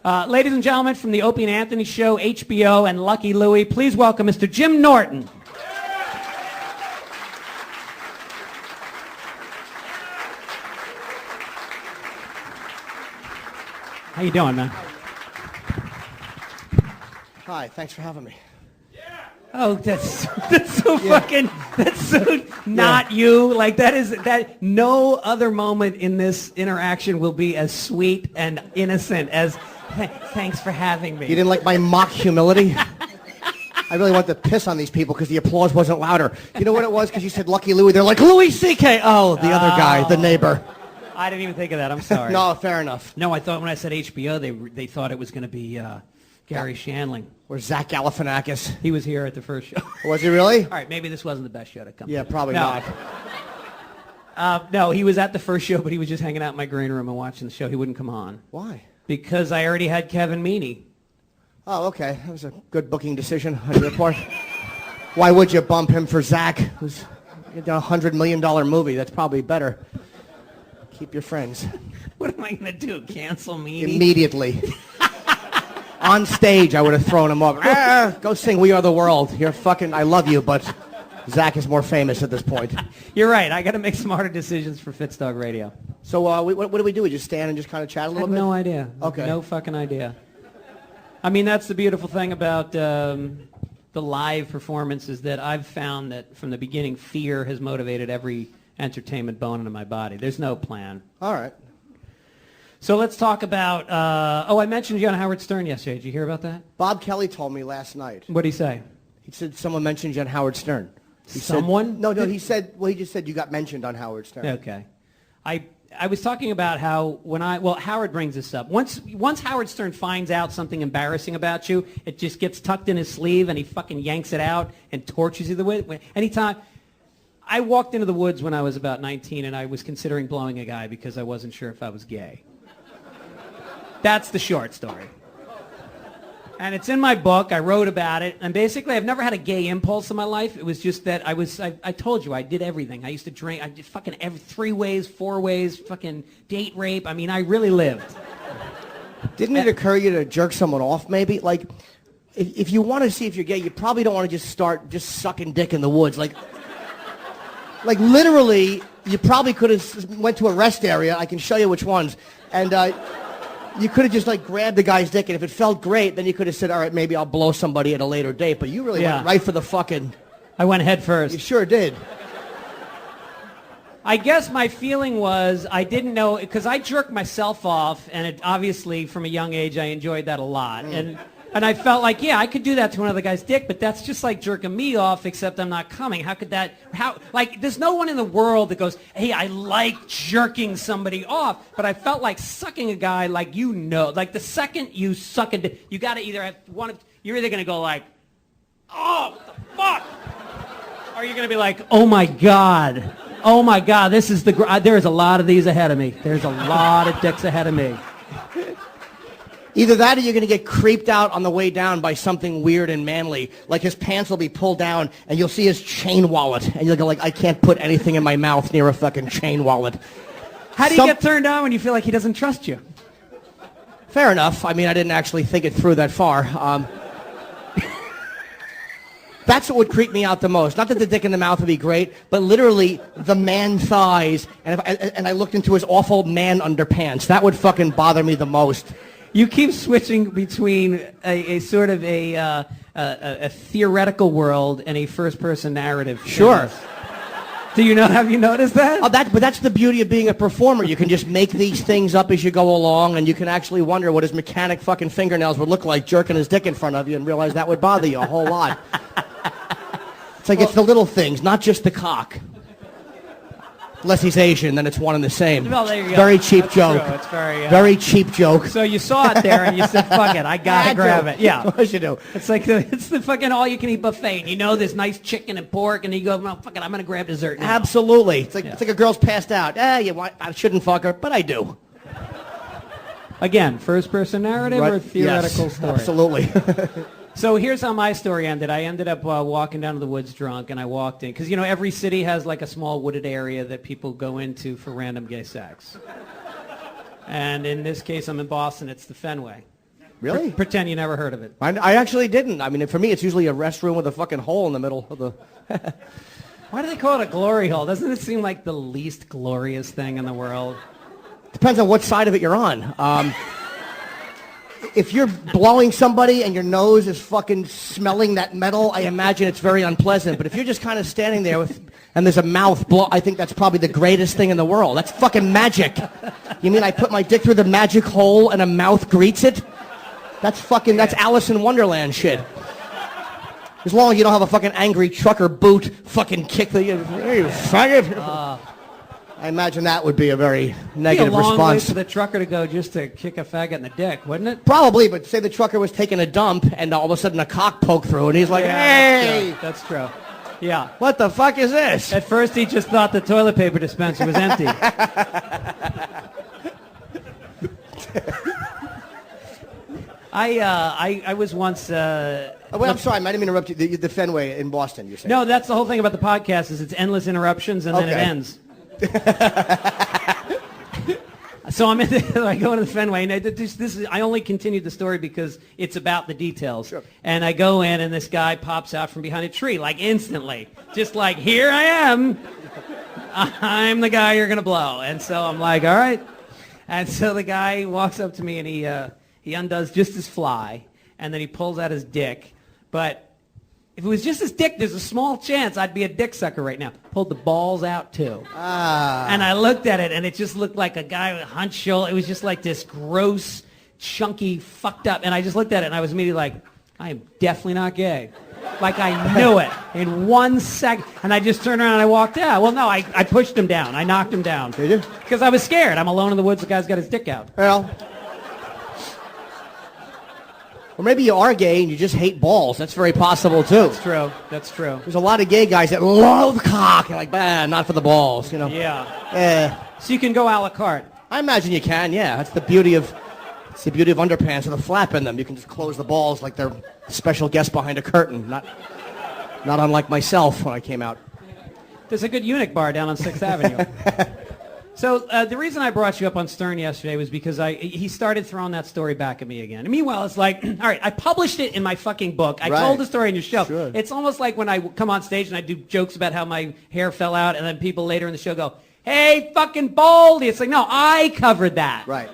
Ladies and gentlemen, from the Opie and Anthony Show, HBO, and Lucky Louie, please welcome Mr. Jim Norton. How you doing, man? Hi, thanks for having me. Oh, that's so fucking, that's so not you. Like, that no other moment in this interaction will be as sweet and innocent as, thanks for having me. You didn't like my mock humility? I really wanted to piss on these people because the applause wasn't louder. You know what it was? Because you said Lucky Louie. They're like, Louis C.K. Oh, the other guy, the neighbor. I didn't even think of that. I'm sorry. No, fair enough. No, I thought when I said HBO, they thought it was going to be Gary Shandling. Or Zach Galifianakis. He was here at the first show. Was he really? All right, maybe this wasn't the best show to come. Yeah, probably not. No, he was at the first show, but he was just hanging out in my green room and watching the show. He wouldn't come on. Why? Because I already had Kevin Meaney. Oh, okay. That was a good booking decision on your part. Why would you bump him for Zach, who's a $100 million movie? That's probably better. Keep your friends. What am I going to do, cancel Meaney? Immediately. On stage, I would have thrown him up. Go sing We Are the World. You're fucking, I love you, but Zach is more famous at this point. You're right. I got to make smarter decisions for Fitzdog Radio. So what do we do? We just stand and just kind of chat a little bit? I have no idea. Okay. No fucking idea. I mean, that's the beautiful thing about the live performances, that I've found that from the beginning, fear has motivated every entertainment bone in my body. There's no plan. All right. So let's talk about, I mentioned you on Howard Stern yesterday. Did you hear about that? Bob Kelly told me last night. What did he say? He said someone mentioned you on Howard Stern. Someone? No, he said, he just said you got mentioned on Howard Stern. Okay. I was talking about how Howard brings this up. Once Howard Stern finds out something embarrassing about you, it just gets tucked in his sleeve and he fucking yanks it out and tortures you the way. Anytime. I walked into the woods when I was about 19 and I was considering blowing a guy because I wasn't sure if I was gay. That's the short story. And it's in my book. I wrote about it. And basically, I've never had a gay impulse in my life. It was just that I told you, I did everything. I used to drink. I did fucking 3 ways, 4 ways, fucking date rape. I mean, I really lived. Didn't it occur to you to jerk someone off, maybe? Like, if you want to see if you're gay, you probably don't want to just start just sucking dick in the woods. Like literally, you probably could have went to a rest area. I can show you which ones. And you could have just like grabbed the guy's dick, and if it felt great, then you could have said, all right, maybe I'll blow somebody at a later date. But you really went right for the fucking... I went head first. You sure did. I guess my feeling was I didn't know, because I jerked myself off, and obviously from a young age I enjoyed that a lot. And I felt like, yeah, I could do that to another guy's dick, but that's just like jerking me off, except I'm not coming. How could that, there's no one in the world that goes, hey, I like jerking somebody off, but I felt like sucking a guy, like, like the second you suck a dick, you got to either have you're either going to go like, oh, what the fuck? Or you're going to be like, oh my God, this is there's a lot of these ahead of me. There's a lot of dicks ahead of me. Either that or you're going to get creeped out on the way down by something weird and manly. Like his pants will be pulled down and you'll see his chain wallet. And you'll go like, I can't put anything in my mouth near a fucking chain wallet. How do you get turned on when you feel like he doesn't trust you? Fair enough. I mean, I didn't actually think it through that far. That's what would creep me out the most. Not that the dick in the mouth would be great, but literally the man thighs. And I looked into his awful man underpants. That would fucking bother me the most. You keep switching between a sort of a theoretical world and a first-person narrative. Sure. Have you noticed that? Oh, but that's the beauty of being a performer. You can just make these things up as you go along, and you can actually wonder what his mechanic fucking fingernails would look like jerking his dick in front of you and realize that would bother you a whole lot. It's like it's the little things, not just the cock. Unless he's Asian, then it's one and the same. Well, there you go. Very cheap That's joke. True. It's very cheap joke. So you saw it there and you said, fuck it, I gotta grab it. Yeah. Of course you do. It's like it's the fucking all-you-can-eat buffet. And you know there's nice chicken and pork, and you go, well, fuck it, I'm gonna grab dessert now. Absolutely. It's like a girl's passed out. I shouldn't fuck her, but I do. Again, first-person narrative or theoretical story? Absolutely. So here's how my story ended. I ended up walking down to the woods drunk, and I walked in. Because, every city has like a small wooded area that people go into for random gay sex. And in this case, I'm in Boston. It's the Fenway. Really? Pretend you never heard of it. I actually didn't. I mean, for me, it's usually a restroom with a fucking hole in the middle of the... Why do they call it a glory hole? Doesn't it seem like the least glorious thing in the world? Depends on what side of it you're on. If you're blowing somebody and your nose is fucking smelling that metal, I imagine it's very unpleasant. But if you're just kind of standing there and there's a mouth blow, I think that's probably the greatest thing in the world. That's fucking magic. You mean I put my dick through the magic hole and a mouth greets it? That's Alice in Wonderland shit. As long as you don't have a fucking angry trucker boot fucking kick the... Hey, you faggot. I imagine that would be a very negative response. It'd be a long way for the trucker to go just to kick a faggot in the dick, wouldn't it? Probably, but say the trucker was taking a dump and all of a sudden a cock poked through and he's like, hey! That's true. Yeah. What the fuck is this? At first he just thought the toilet paper dispenser was empty. I was once... wait, I'm sorry, I might have interrupted you. The Fenway in Boston, you're saying. No, that's the whole thing about the podcast is it's endless interruptions and then it ends. So I go into the Fenway, and I only continued the story because it's about the details. Sure. And I go in, and this guy pops out from behind a tree, like instantly. Just like, here I am. I'm the guy you're going to blow. And so I'm like, all right. And so the guy walks up to me, and he undoes just his fly, and then he pulls out his dick. But if it was just his dick, there's a small chance I'd be a dick sucker right now. Pulled the balls out, too. And I looked at it, and it just looked like a guy with hunched shoulder. It was just like this gross, chunky, fucked up. And I just looked at it, and I was immediately like, I am definitely not gay. Like I knew it in 1 second. And I just turned around and I walked out. Well, no, I pushed him down. I knocked him down. Did you? Because I was scared. I'm alone in the woods. The guy's got his dick out. Well... Or maybe you are gay and you just hate balls. That's very possible, too. That's true. That's true. There's a lot of gay guys that love cock. You're like, not for the balls, you know. Yeah. So you can go a la carte. I imagine you can, yeah. That's the beauty of underpants with a flap in them. You can just close the balls like they're special guests behind a curtain. Not unlike myself when I came out. There's a good eunuch bar down on 6th Avenue. So the reason I brought you up on Stern yesterday was because he started throwing that story back at me again. And meanwhile, it's like, all right, I published it in my fucking book. I told the story in your show. Sure. It's almost like when I come on stage and I do jokes about how my hair fell out, and then people later in the show go, hey, fucking Baldy. It's like, no, I covered that. Right.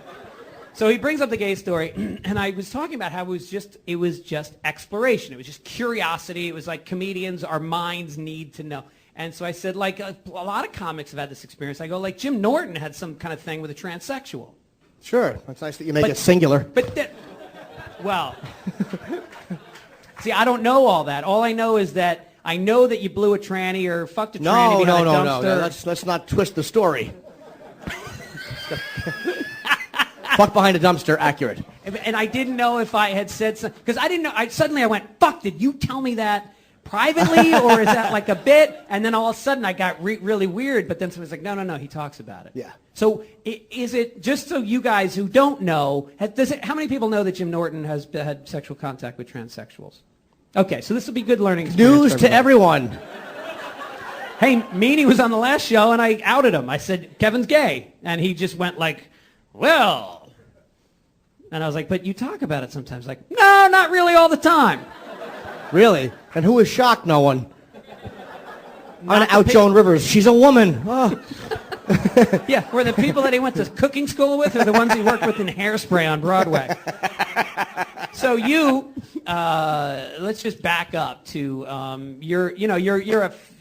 So he brings up the gay story, and I was talking about how it was just exploration. It was just curiosity. It was like comedians, our minds need to know. And so I said, like, a lot of comics have had this experience. I go, like, Jim Norton had some kind of thing with a transsexual. Sure. That's nice that you make it singular. Well, see, I don't know all that. All I know is that I know that you blew a tranny or fucked a tranny behind a dumpster. No. Let's not twist the story. Fuck behind a dumpster, accurate. And I didn't know if I had said something. Because I didn't know. Suddenly I went, fuck, did you tell me that privately, or is that like a bit? And then all of a sudden I got really weird, but then someone's like, no, he talks about it. Yeah. So is it, just so you guys who don't know, how many people know that Jim Norton has had sexual contact with transsexuals? Okay, so this will be good learning experience. News to everyone. Hey, Meanie was on the last show, and I outed him. I said, Kevin's gay. And he just went like, well. And I was like, but you talk about it sometimes. Like, no, not really all the time. Really? And who was shocked? No one. I'm going to out Joan Rivers. She's a woman. Oh. Yeah, were the people that he went to cooking school with, or the ones he worked with in Hairspray on Broadway? So let's just back up to you're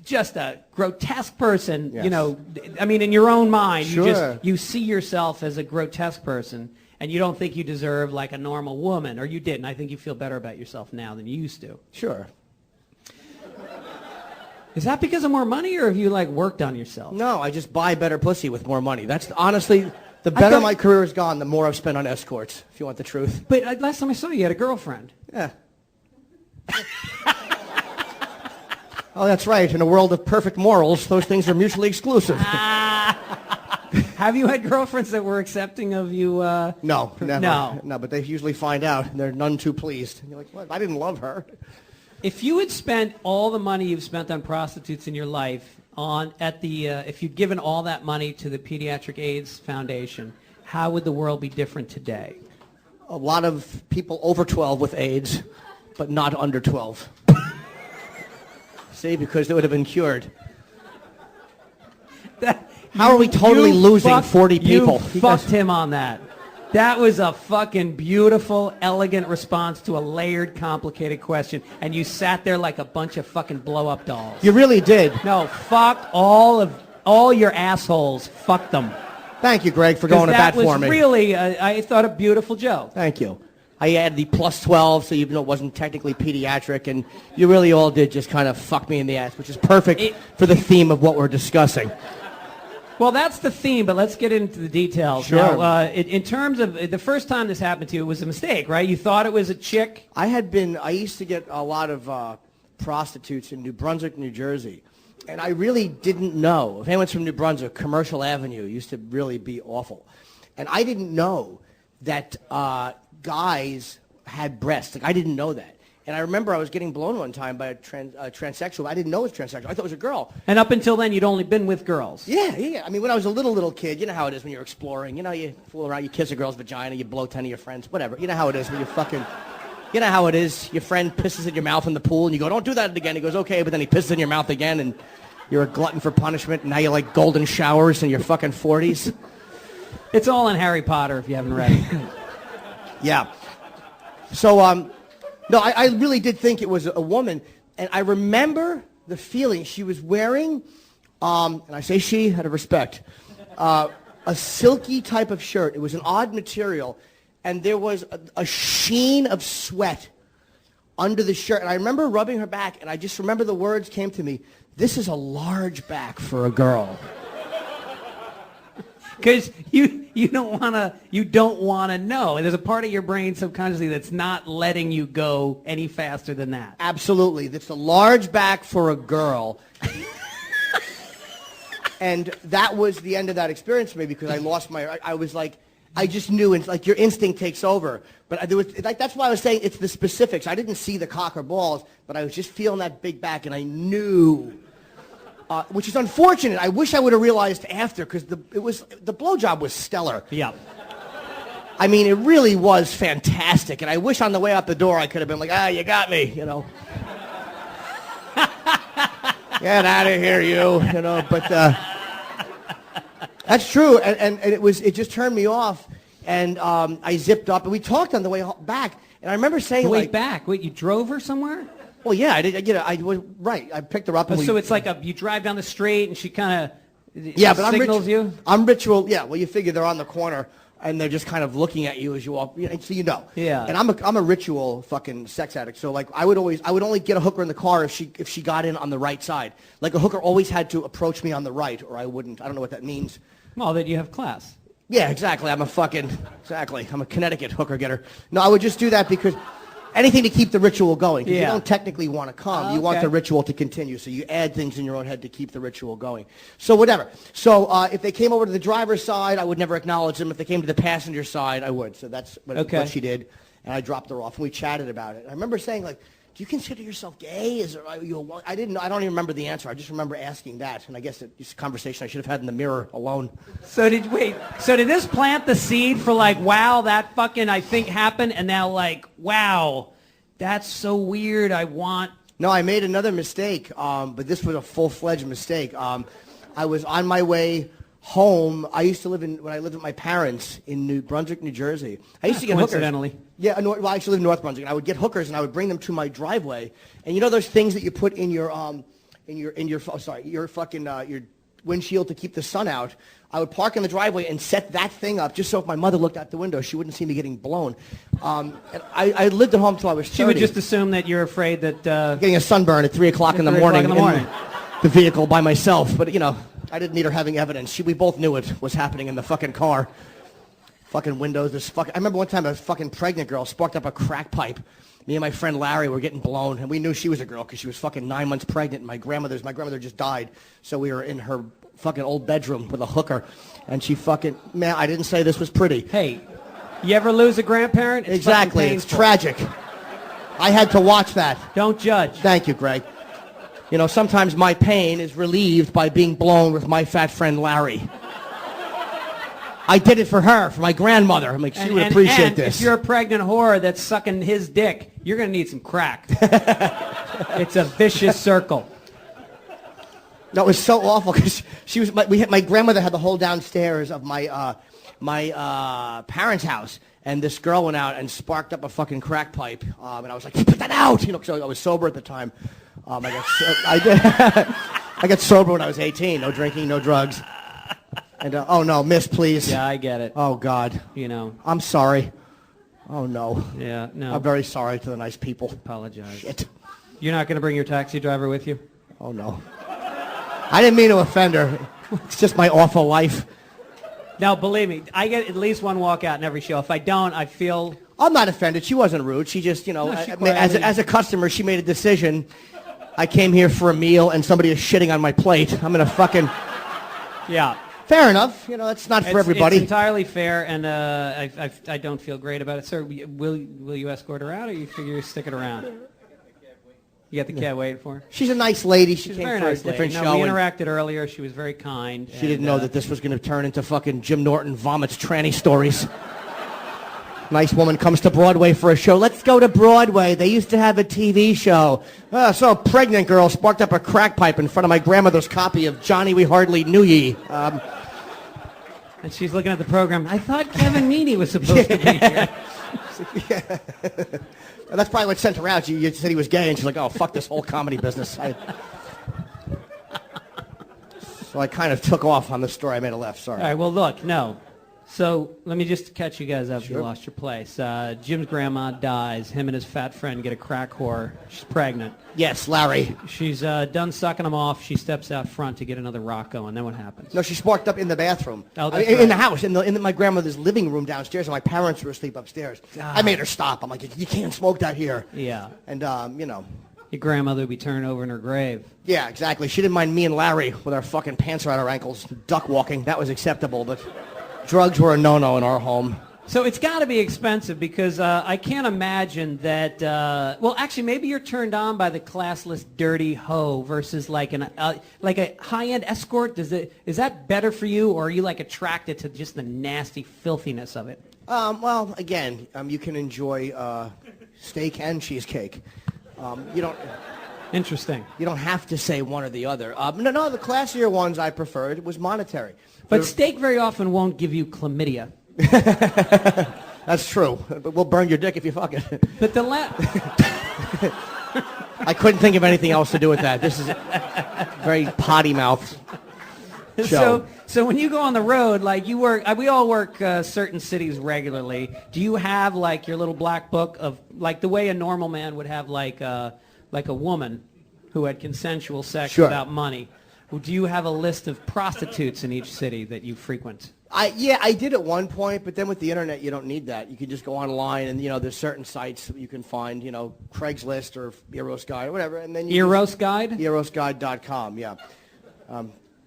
just a grotesque person. Yes. You know, I mean, in your own mind, Sure. you see yourself as a grotesque person, and you don't think you deserve like a normal woman, or you didn't. I think you feel better about yourself now than you used to. Sure. Is that because of more money, or have you like worked on yourself? No, I just buy better pussy with more money. That's honestly, the better my career has gone, the more I've spent on escorts, if you want the truth. But last time I saw you, you had a girlfriend. Yeah. Oh, that's right. In a world of perfect morals, those things are mutually exclusive. Have you had girlfriends that were accepting of you? No, never. No, but they usually find out, and they're none too pleased. And you're like, what? I didn't love her. If you had spent all the money you've spent on prostitutes in your life if you'd given all that money to the Pediatric AIDS Foundation, how would the world be different today? a lot of people over 12 with AIDS, but not under 12. See, because they would have been cured. How are we totally losing 40 people? You fucked him on that. That was a fucking beautiful, elegant response to a layered, complicated question. And you sat there like a bunch of fucking blow-up dolls. You really did. No, fuck all your assholes. Fuck them. Thank you, Greg, for going to bat for me. That was really, I thought, a beautiful joke. Thank you. I had the plus 12, so even though it wasn't technically pediatric, and you really all did just kind of fuck me in the ass, which is perfect for the theme of what we're discussing. Well, that's the theme, but let's get into the details. Sure. Now, in terms of the first time this happened to you, it was a mistake, right? You thought it was a chick? I used to get a lot of prostitutes in New Brunswick, New Jersey, and I really didn't know. If anyone's from New Brunswick, Commercial Avenue used to really be awful. And I didn't know that guys had breasts. Like, I didn't know that. And I remember I was getting blown one time by a transsexual. I didn't know it was transsexual. I thought it was a girl. And up until then, you'd only been with girls. Yeah. I mean, when I was a little kid, you know how it is when you're exploring. You know, you fool around, you kiss a girl's vagina, you blow 10 of your friends, whatever. You know how it is when you fucking... You know how it is. Your friend pisses in your mouth in the pool, and you go, don't do that again. He goes, okay, but then he pisses in your mouth again, and you're a glutton for punishment, and now you like golden showers in your fucking 40s. It's all in Harry Potter, if you haven't read it. Yeah. So, no, I really did think it was a woman, and I remember the feeling. She was wearing, and I say she out of respect, a silky type of shirt. It was an odd material, and there was a sheen of sweat under the shirt. And I remember rubbing her back, and I just remember the words came to me, this is a large back for a girl. Because you don't want to know. And there's a part of your brain subconsciously that's not letting you go any faster than that. Absolutely. That's a large back for a girl. And that was the end of that experience for me because I lost I was like, I just knew, and like your instinct takes over. But there was, like, that's why I was saying it's the specifics. I didn't see the cock or balls, but I was just feeling that big back, and I knew. Which is unfortunate. I wish I would have realized after, because the blowjob was stellar. Yeah. I mean, it really was fantastic, and I wish on the way out the door I could have been like, you got me, you know. Get out of here, you know. But that's true, and it just turned me off, and I zipped up, and we talked on the way back, and I remember saying Wait, you drove her somewhere? Well, yeah, I was right. I picked her up. And so it's like you drive down the street and she kind of signals you? I'm ritual. Yeah, well, you figure they're on the corner and they're just kind of looking at you as you walk, so you know. Yeah. And I'm a ritual fucking sex addict. So like I would only get a hooker in the car if she got in on the right side. Like a hooker always had to approach me on the right, or I wouldn't. I don't know what that means. Well, that you have class. Yeah, exactly. I'm a Connecticut hooker getter. No, I would just do that because. Anything to keep the ritual going. Because you don't technically want to come. You want the ritual to continue. So you add things in your own head to keep the ritual going. So whatever. So if they came over to the driver's side, I would never acknowledge them. If they came to the passenger side, I would. So that's what she did. And I dropped her off. And we chatted about it. I remember saying, like, do you consider yourself gay? I don't even remember the answer. I just remember asking that. And I guess it's a conversation I should have had in the mirror alone. So did this plant the seed for like, wow, that fucking I think happened, and now like, wow, that's so weird. No, I made another mistake, but this was a full-fledged mistake. I was on my way home. I used to when I lived with my parents in New Brunswick, New Jersey. I used to get coincidentally. hookers. Yeah, I actually live in North Brunswick. And I would get hookers, and I would bring them to my driveway. And you know those things that you put in your windshield to keep the sun out? I would park in the driveway and set that thing up just so if my mother looked out the window, she wouldn't see me getting blown. And I lived at home until I was 30. She would just assume that you're afraid that... getting a sunburn at 3 o'clock in the morning in the vehicle by myself. But, you know, I didn't need her having evidence. We both knew it was happening in the fucking car. Fucking windows. I remember one time a fucking pregnant girl sparked up a crack pipe. Me and my friend Larry were getting blown, and we knew she was a girl because she was fucking 9 months pregnant. And my grandmother just died, so we were in her fucking old bedroom with a hooker, and she man, I didn't say this was pretty. Hey, you ever lose a grandparent? It's exactly, it's tragic. I had to watch that. Don't judge. Thank you, Greg. You know, sometimes my pain is relieved by being blown with my fat friend Larry. I did it for her, for my grandmother. I'm like, she would appreciate this. If you're a pregnant whore that's sucking his dick, you're going to need some crack. It's a vicious circle. No, it was so awful because she was. My grandmother had the whole downstairs of my parents' house, and this girl went out and sparked up a fucking crack pipe, and I was like, "Put that out!" You know, because I was sober at the time. I got sober when I was 18. No drinking, no drugs. And oh no, miss, please. Yeah, I get it. Oh God. You know. I'm sorry. Oh no. Yeah, no. I'm very sorry to the nice people. Apologize. Shit. You're not going to bring your taxi driver with you? Oh no. I didn't mean to offend her. It's just my awful life. No, believe me, I get at least one walkout in every show. If I don't, I feel... I'm not offended. She wasn't rude. She just, you know, as a customer, she made a decision. I came here for a meal, and somebody is shitting on my plate. I'm going to fucking... Yeah. Fair enough. You know, that's not for everybody. It's entirely fair, and I don't feel great about it. Sir, will you escort her out, or you figure you're sticking around? You got the cat waiting for her? She's a nice lady. She She's came a very for nice a different lady. show. We interacted earlier. She was very kind. She didn't know that this was going to turn into fucking Jim Norton vomits tranny stories. Nice woman comes to Broadway for a show. Let's go to Broadway. They used to have a TV show. So a pregnant girl sparked up a crack pipe in front of my grandmother's copy of Johnny We Hardly Knew Ye. And she's looking at the program. I thought Kevin Meaney was supposed to be here. Yeah. That's probably what sent her out. You said he was gay, and she's like, oh, fuck this whole comedy business. So I kind of took off on the story. I made a left, sorry. All right, well, look, no. So let me just catch you guys up. Sure. You lost your place. Jim's grandma dies. Him and his fat friend get a crack whore. She's pregnant. Yes, Larry. She's done sucking him off. She steps out front to get another Rocco, and then what happens? No, she sparked up in the bathroom. Oh, that's in right. the house, in my grandmother's living room downstairs, and my parents were asleep upstairs. I made her stop. I'm like, you can't smoke that here. Yeah. And, you know. Your grandmother would be turned over in her grave. Yeah, exactly. She didn't mind me and Larry with our fucking pants around our ankles, duck walking. That was acceptable, but drugs were a no-no in our home. So it's got to be expensive because I can't imagine that, well, actually, maybe you're turned on by the classless dirty hoe versus like a high-end escort. Is that better for you, or are you like attracted to just the nasty filthiness of it? Well, again, you can enjoy steak and cheesecake. You don't... Interesting. You don't have to say one or the other. No, the classier ones I preferred was monetary. But steak very often won't give you chlamydia. That's true. But we'll burn your dick if you fuck it. But the I couldn't think of anything else to do with that. This is a very potty mouth show. So when you go on the road, like you work, we all work certain cities regularly. Do you have like your little black book of like the way a normal man would have like a woman who had consensual sex without money? Do you have a list of prostitutes in each city that you frequent? Yeah, I did at one point, but then with the internet, you don't need that. You can just go online, and there's certain sites that you can find, Craigslist or Eros Guide or whatever, and then Eros Guide? ErosGuide.com, yeah.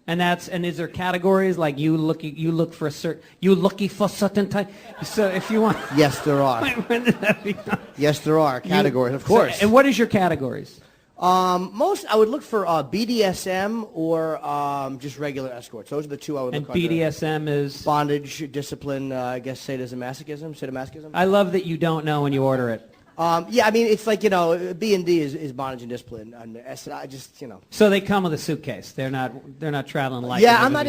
And is there categories like you looking for certain type? So if you want, yes, there are. When did that become? Yes, there are categories, of course. And what is your categories? Most I would look for BDSM or just regular escorts. Those are the two I would look for. And BDSM is bondage, discipline, I guess sadomasochism. I love that you don't know when you order it. Yeah, I mean it's like B&D is bondage and discipline, and I just So they come with a suitcase. They're not traveling light. Yeah, I'm not.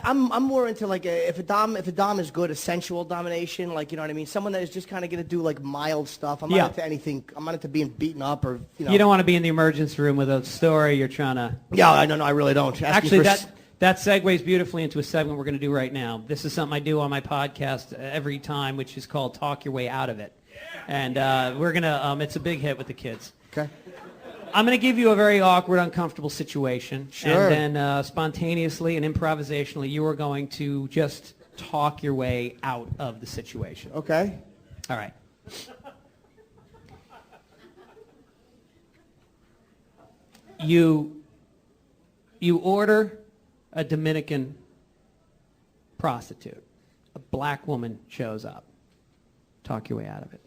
I'm more into like if a dom is good, a sensual domination, like you know what I mean. Someone that is just kind of gonna do like mild stuff. I'm not into anything. I'm not into being beaten up or You don't want to be in the emergency room with a story. You're trying to. Yeah, I really don't. Actually, that segues beautifully into a segment we're going to do right now. This is something I do on my podcast every time, which is called Talk Your Way Out of It. And we're going to, it's a big hit with the kids. Okay. I'm going to give you a very awkward, uncomfortable situation. Sure. And then spontaneously and improvisationally, you are going to just talk your way out of the situation. Okay. All right. You order a Dominican prostitute. A black woman shows up. Talk your way out of it.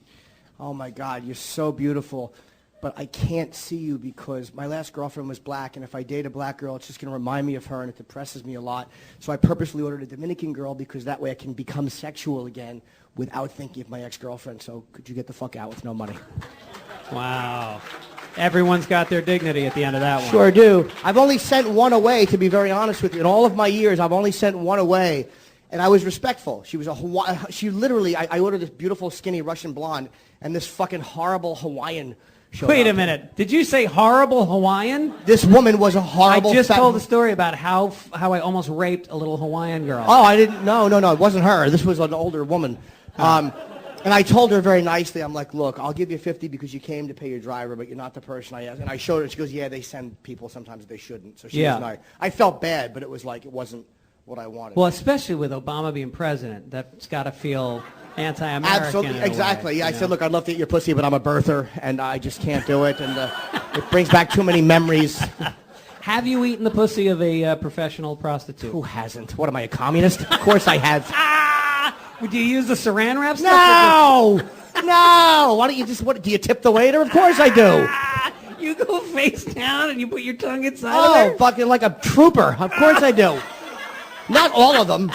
Oh my God, you're so beautiful. but I can't see you because my last girlfriend was black, and if I date a black girl, it's just going to remind me of her, and it depresses me a lot. So I purposely ordered a Dominican girl because that way I can become sexual again without thinking of my ex-girlfriend. So could you get the fuck out with no money? Wow. Everyone's got their dignity at the end of that one. Sure do. I've only sent one away, to be very honest with you. In all of my years, I've only sent one away, and I was respectful. She was she literally, I ordered this beautiful, skinny Russian blonde, and this fucking horrible Hawaiian showed Wait up. a minute. Did you say horrible Hawaiian? This woman was a horrible... I just told the story about how I almost raped a little Hawaiian girl. Oh, I didn't... No, it wasn't her. This was an older woman. And I told her very nicely, I'm like, look, I'll give you $50 because you came to pay your driver, but you're not the person I asked. And I showed her, she goes, yeah, they send people sometimes they shouldn't. So she was nice. I felt bad, but it was like, it wasn't what I wanted. Well, especially with Obama being president, that's got to feel anti-American. Absolutely, exactly. Way, yeah, I said, look, I'd love to eat your pussy, but I'm a birther, and I just can't do it, and it brings back too many memories. Have you eaten the pussy of a professional prostitute? Who hasn't? What, am I, a communist? Of course I have. Do you use the saran wrap stuff? No! No! Why don't you just, do you tip the waiter? Of course I do. You go face down and you put your tongue inside of there? Oh, fucking like a trooper. Of course I do. Not all of them.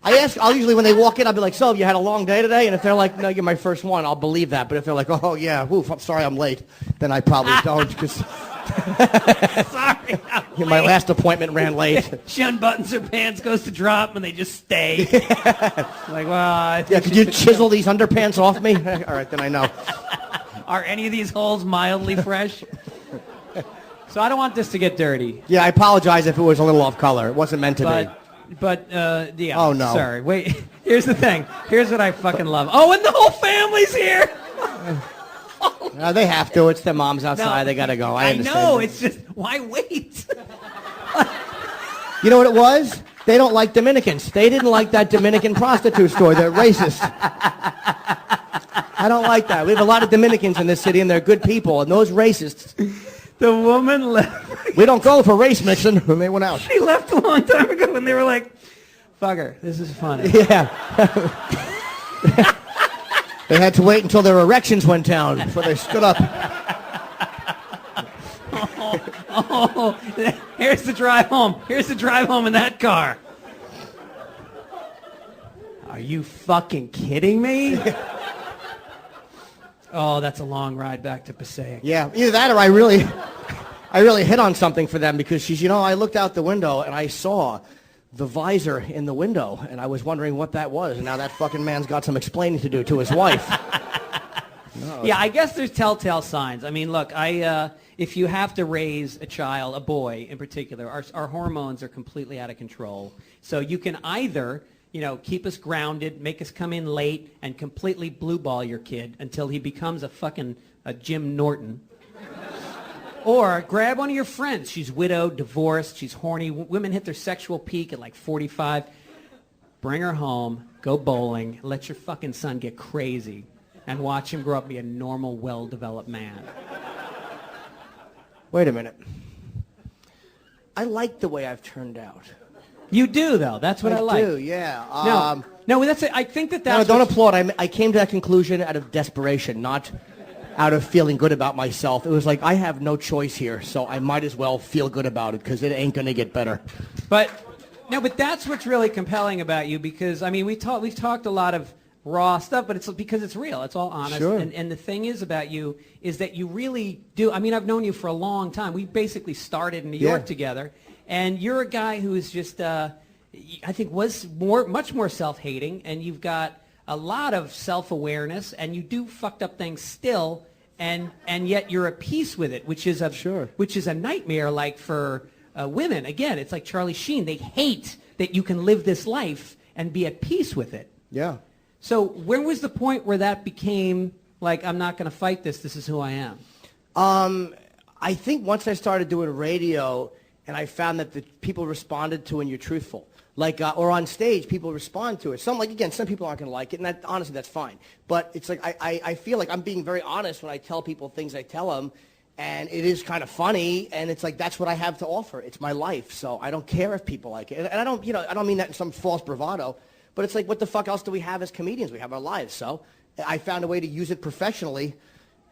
I'll usually, when they walk in, I'll be like, so, you had a long day today? And if they're like, no, you're my first one, I'll believe that. But if they're like, oh, yeah, oof, I'm sorry I'm late, then I probably don't, because... Sorry, my last appointment ran late. She unbuttons her pants, goes to drop, and they just stay. Like, well, I think could you chisel these underpants off me? All right, then I know. Are any of these holes mildly fresh? So I don't want this to get dirty. Yeah, I apologize if it was a little off color. It wasn't meant to be. But, yeah. Oh, no. Sorry. Wait, here's the thing. Here's what I fucking love. Oh, and the whole family's here! They have to. It's their mom's outside. No, they got to go. I understand. know. It's just, why wait? You know what it was? They don't like Dominicans. They didn't like that Dominican prostitute store. They're racist. I don't like that. We have a lot of Dominicans in this city, and they're good people. And those racists... The woman left. We don't go for race mixing. And they went out. She left a long time ago, and they were like, fuck her. This is funny. Yeah. They had to wait until their erections went down before they stood up. Here's the drive home. Here's the drive home in that car. Are you fucking kidding me? Oh, that's a long ride back to Passaic. Yeah, either that or I really hit on something for them because I looked out the window and I saw the visor in the window, and I was wondering what that was, and now that fucking man's got some explaining to do to his wife. No. Yeah, I guess there's telltale signs. I mean, look, if you have to raise a child, a boy in particular, our hormones are completely out of control. So you can either, keep us grounded, make us come in late, and completely blue ball your kid until he becomes a Jim Norton. Or grab one of your friends. She's widowed, divorced, she's horny. Women hit their sexual peak at like 45. Bring her home, go bowling, let your fucking son get crazy, and watch him grow up and be a normal, well-developed man. Wait a minute. I like the way I've turned out. You do, though. That's what I like. I do, yeah. No, that's it. I think that's... No, don't applaud. I came to that conclusion out of desperation, not... out of feeling good about myself. It was like, I have no choice here, so I might as well feel good about it because it ain't going to get better. But that's what's really compelling about you because, I mean, we've talked a lot of raw stuff, but it's because it's real. It's all honest. Sure. And the thing is about you is that you really do. I mean, I've known you for a long time. We basically started in New York together, and you're a guy who is just, I think, was much more self-hating, and you've got a lot of self-awareness, and you do fucked up things still, and yet you're at peace with it, which is a nightmare, like for women. Again, it's like Charlie Sheen. They hate that you can live this life and be at peace with it. Yeah. So when was the point where that became like, I'm not going to fight this. This is who I am? I think once I started doing radio, and I found that the people responded to when you're truthful. Like, or on stage, people respond to it. Some people aren't going to like it, and honestly, that's fine. But it's like, I feel like I'm being very honest when I tell people things I tell them, and it is kind of funny, and it's like, that's what I have to offer. It's my life, so I don't care if people like it. And I don't mean that in some false bravado, but it's like, what the fuck else do we have as comedians? We have our lives, so I found a way to use it professionally,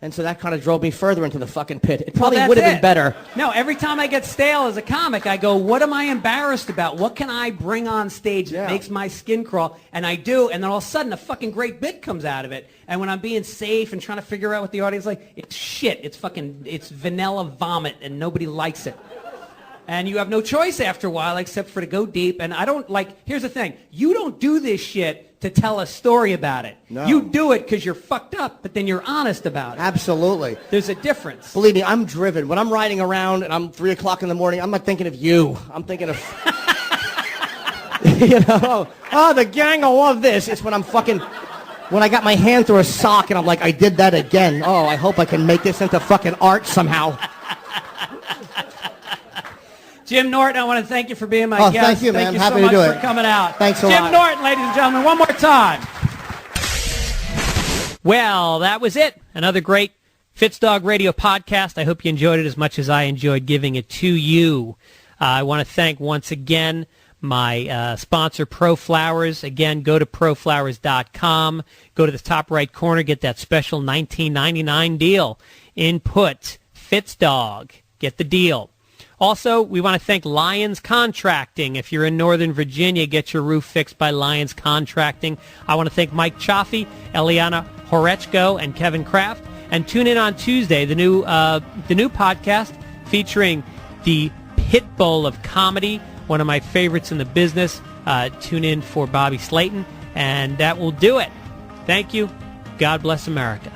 And so that kind of drove me further into the fucking pit. It probably Well, would have that's been it. better. No, every time I get stale as a comic, I go, what am I embarrassed about? What can I bring on stage that makes my skin crawl? And I do, and then all of a sudden a fucking great bit comes out of it. And when I'm being safe and trying to figure out what the audience is like, it's shit. It's vanilla vomit, and nobody likes it. And you have no choice after a while except for to go deep. And I don't here's the thing. You don't do this shit to tell a story about it. No. You do it because you're fucked up, but then you're honest about it. Absolutely. There's a difference. Believe me, I'm driven. When I'm riding around and I'm 3 o'clock in the morning, I'm not thinking of you. I'm thinking of, the gang will love this. It's when when I got my hand through a sock and I'm like, I did that again. Oh, I hope I can make this into fucking art somehow. Jim Norton, I want to thank you for being my guest. Thank you, man. Thank you Happy so to much do it. for coming out. Thanks a lot. Jim Norton, ladies and gentlemen, one more time. Well, that was it. Another great Fitzdog Radio podcast. I hope you enjoyed it as much as I enjoyed giving it to you. I want to thank once again my sponsor, ProFlowers. Again, go to proflowers.com. Go to the top right corner, get that special $19.99 deal. Input Fitzdog. Get the deal. Also, we want to thank Lyons Contracting. If you're in Northern Virginia, get your roof fixed by Lyons Contracting. I want to thank Mike Chaffee, Eliana Horechko, and Kevin Kraft. And tune in on Tuesday, the new podcast featuring the Pit Bowl of Comedy, one of my favorites in the business. Tune in for Bobby Slayton, and that will do it. Thank you. God bless America.